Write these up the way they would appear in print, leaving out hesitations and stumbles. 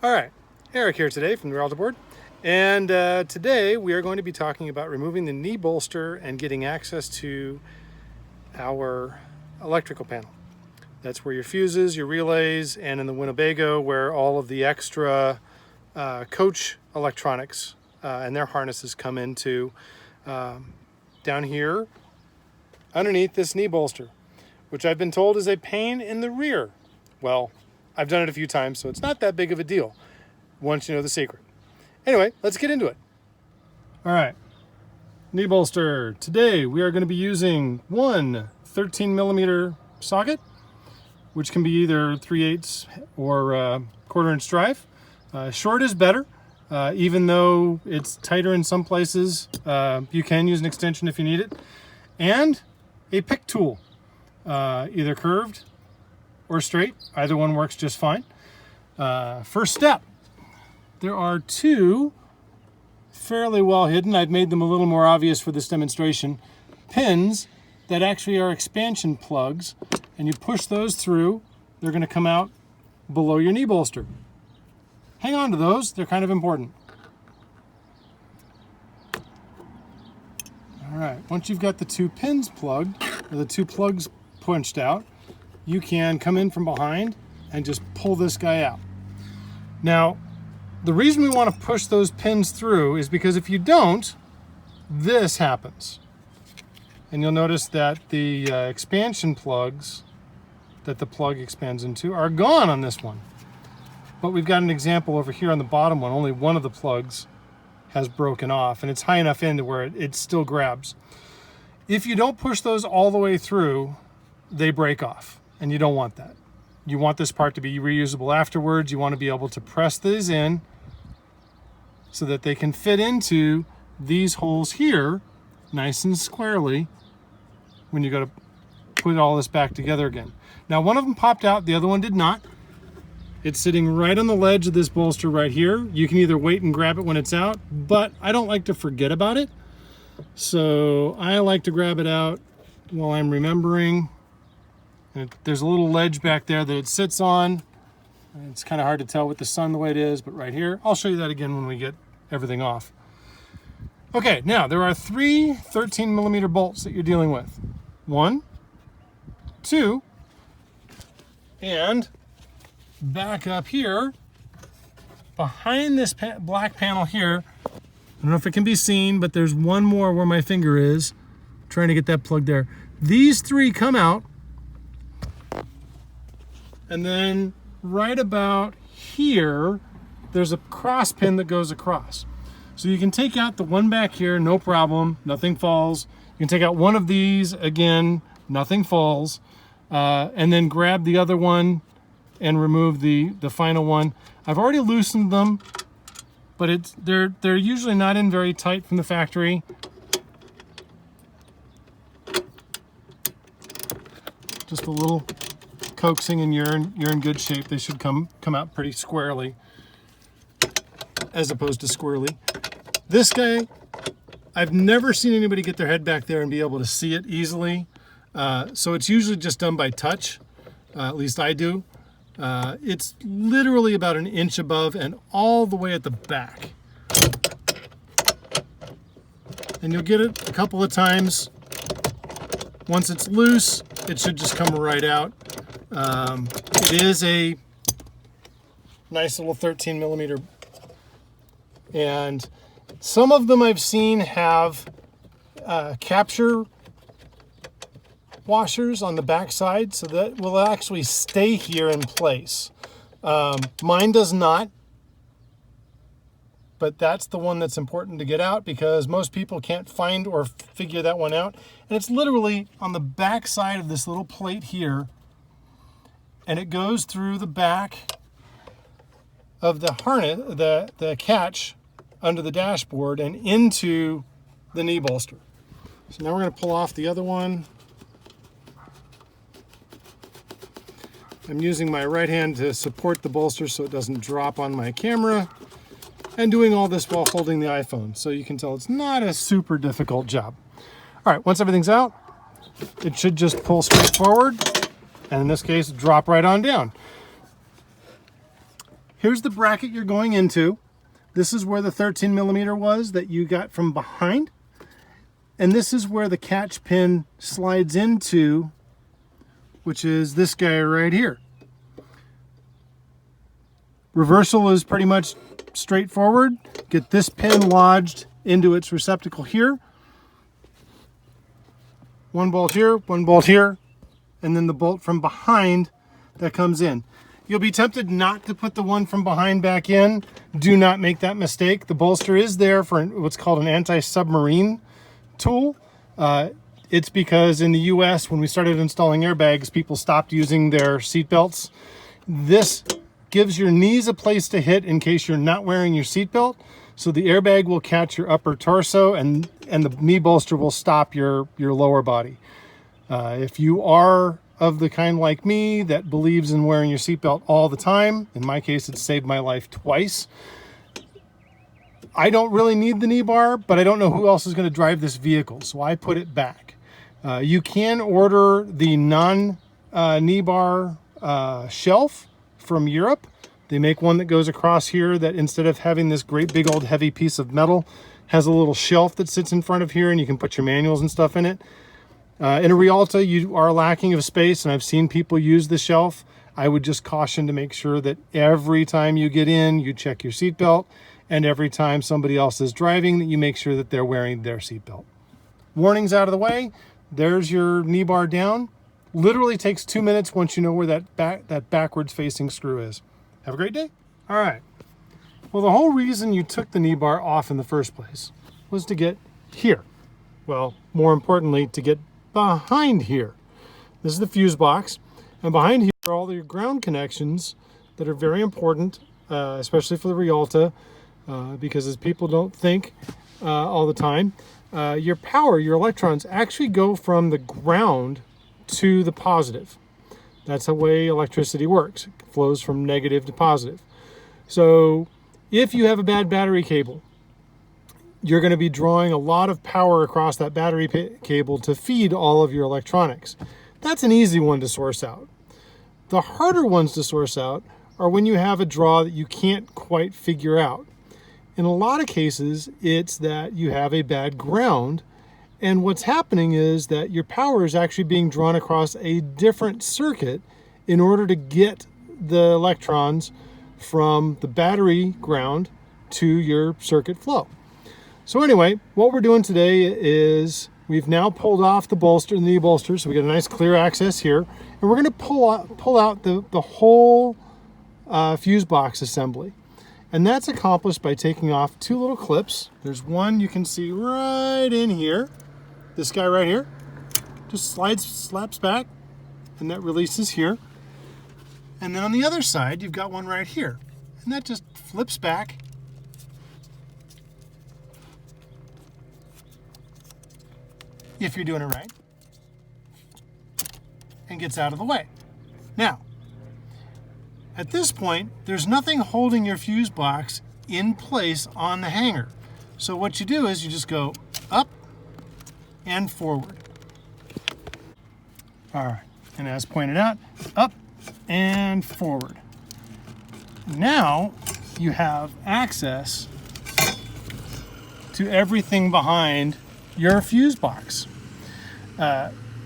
All right, Eric here today from the Rialta board, and today we are going to be talking about removing the knee bolster and getting access to our electrical panel. That's where your fuses, your relays, and in the Winnebago where all of the extra coach electronics and their harnesses come into down here underneath this knee bolster, which I've been told is a pain in the rear. Well, I've done it a few times, so it's not that big of a deal once you know the secret. Anyway, let's get into it. All right, knee bolster. Today we are going to be using one 13mm socket, which can be either 3/8 or 1/4" drive. Short is better, even though it's tighter in some places. You can use an extension if you need it. And a pick tool, either curved or straight. Either one works just fine. First step, there are two fairly well hidden, I've made them a little more obvious for this demonstration, pins that actually are expansion plugs, and you push those through, they're going to come out below your knee bolster. Hang on to those, they're kind of important. All right, once you've got the two pins plugged, or the two plugs punched out, you can come in from behind and just pull this guy out. Now, the reason we want to push those pins through is because if you don't, this happens. And you'll notice that the expansion plugs that the plug expands into are gone on this one. But we've got an example over here on the bottom one. Only one of the plugs has broken off, and it's high enough in to where it still grabs. If you don't push those all the way through, they break off, and you don't want that. You want this part to be reusable afterwards. You want to be able to press these in so that they can fit into these holes here nice and squarely when you go to put all this back together again. Now, one of them popped out, the other one did not. It's sitting right on the ledge of this bolster right here. You can either wait and grab it when it's out, but I don't like to forget about it. So I like to grab it out while I'm remembering. There's a little ledge back there that it sits on. It's kind of hard to tell with the sun the way it is, but right here, I'll show you that again when we get everything off. Okay, now there are three 13mm bolts that you're dealing with. 1, 2, and back up here, behind this black panel here, I don't know if it can be seen, but there's one more where my finger is, trying to get that plug there. These three come out, and then right about here, there's a cross pin that goes across. So you can take out the one back here, no problem, nothing falls. You can take out one of these, again, nothing falls. And then grab the other one and remove the final one. I've already loosened them, but they're usually not in very tight from the factory. Just a little coaxing and you're in good shape. They should come out pretty squarely as opposed to squirrely. This guy, I've never seen anybody get their head back there and be able to see it easily. So it's usually just done by touch, at least I do. It's literally about an inch above and all the way at the back. And you'll get it a couple of times. Once it's loose, it should just come right out. It is a nice little 13mm, and some of them I've seen have capture washers on the back side, so that will actually stay here in place. Mine does not, but that's the one that's important to get out because most people can't find or figure that one out. And it's literally on the back side of this little plate here, and it goes through the back of the harness, the catch under the dashboard and into the knee bolster. So now we're going to pull off the other one. I'm using my right hand to support the bolster so it doesn't drop on my camera, and doing all this while holding the iPhone. So you can tell it's not a super difficult job. All right, once everything's out, it should just pull straight forward, and in this case, drop right on down. Here's the bracket you're going into. This is where the 13 millimeter was that you got from behind. And this is where the catch pin slides into, which is this guy right here. Reversal is pretty much straightforward. Get this pin lodged into its receptacle here. One bolt here, and then the bolt from behind that comes in. You'll be tempted not to put the one from behind back in. Do not make that mistake. The bolster is there for what's called an anti-submarine tool. It's because in the US, when we started installing airbags, people stopped using their seat belts. This gives your knees a place to hit in case you're not wearing your seat belt. So the airbag will catch your upper torso and the knee bolster will stop your lower body. If you are of the kind like me that believes in wearing your seatbelt all the time, in my case, it's saved my life twice. I don't really need the knee bar, but I don't know who else is going to drive this vehicle, so I put it back. You can order the non-knee bar shelf from Europe. They make one that goes across here that instead of having this great big old heavy piece of metal, has a little shelf that sits in front of here and you can put your manuals and stuff in it. In a Rialta, you are lacking of space, and I've seen people use the shelf. I would just caution to make sure that every time you get in, you check your seatbelt, and every time somebody else is driving, that you make sure that they're wearing their seatbelt. Warnings out of the way. There's your knee bar down. Literally takes 2 minutes once you know where that backwards facing screw is. Have a great day. All right. Well, the whole reason you took the knee bar off in the first place was to get here. Well, more importantly, to get behind here. This is the fuse box, and behind here are all your ground connections that are very important, especially for the Rialta, because as people don't think all the time, your power, your electrons actually go from the ground to the positive. That's the way electricity works. It flows from negative to positive. So if you have a bad battery cable, you're going to be drawing a lot of power across that battery cable to feed all of your electronics. That's an easy one to source out. The harder ones to source out are when you have a draw that you can't quite figure out. In a lot of cases, it's that you have a bad ground, and what's happening is that your power is actually being drawn across a different circuit in order to get the electrons from the battery ground to your circuit flow. So anyway, what we're doing today is we've now pulled off the bolster, the knee bolster, so we got a nice clear access here, and we're going to pull out the whole fuse box assembly. And that's accomplished by taking off two little clips. There's one you can see right in here. This guy right here just slaps back, and that releases here. And then on the other side, you've got one right here, and that just flips back. If you're doing it right, and gets out of the way. Now, at this point, there's nothing holding your fuse box in place on the hanger. So what you do is you just go up and forward. All right, and as pointed out, up and forward. Now you have access to everything behind your fuse box.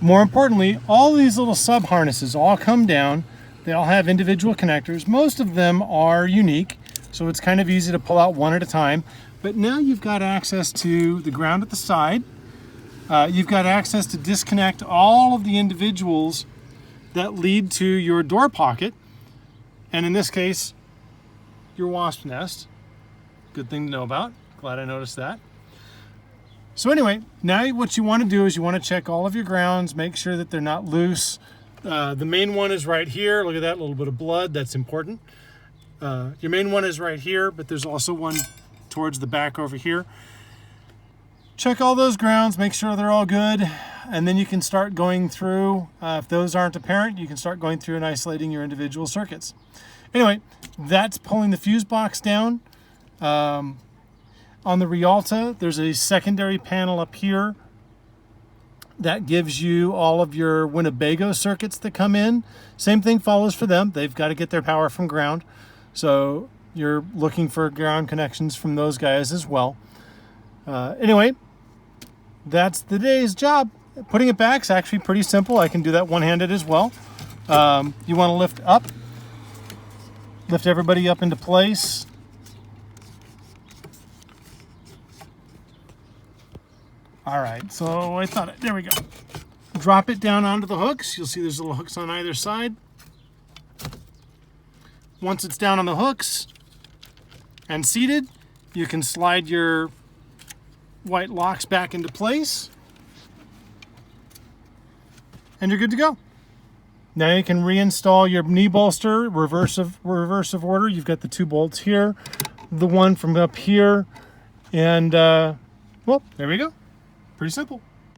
More importantly, all these little sub harnesses all come down. They all have individual connectors. Most of them are unique, so it's kind of easy to pull out one at a time. But now you've got access to the ground at the side. You've got access to disconnect all of the individuals that lead to your door pocket. And in this case, your wasp nest. Good thing to know about. Glad I noticed that. So anyway, now what you want to do is you want to check all of your grounds, make sure that they're not loose. The main one is right here. Look at that little bit of blood. That's important. Your main one is right here, but there's also one towards the back over here. Check all those grounds, make sure they're all good, and then you can start going through, if those aren't apparent, you can start going through and isolating your individual circuits. Anyway, that's pulling the fuse box down. On the Rialta, there's a secondary panel up here that gives you all of your Winnebago circuits that come in. Same thing follows for them. They've got to get their power from ground. So you're looking for ground connections from those guys as well. Anyway, that's the day's job. Putting it back is actually pretty simple. I can do that one-handed as well. You want to lift up, lift everybody up into place. All right, so I thought, there we go. Drop it down onto the hooks. You'll see there's little hooks on either side. Once it's down on the hooks and seated, you can slide your white locks back into place. And you're good to go. Now you can reinstall your knee bolster, reverse of order. You've got the 2 bolts here, the one from up here, and well, there we go. Pretty simple.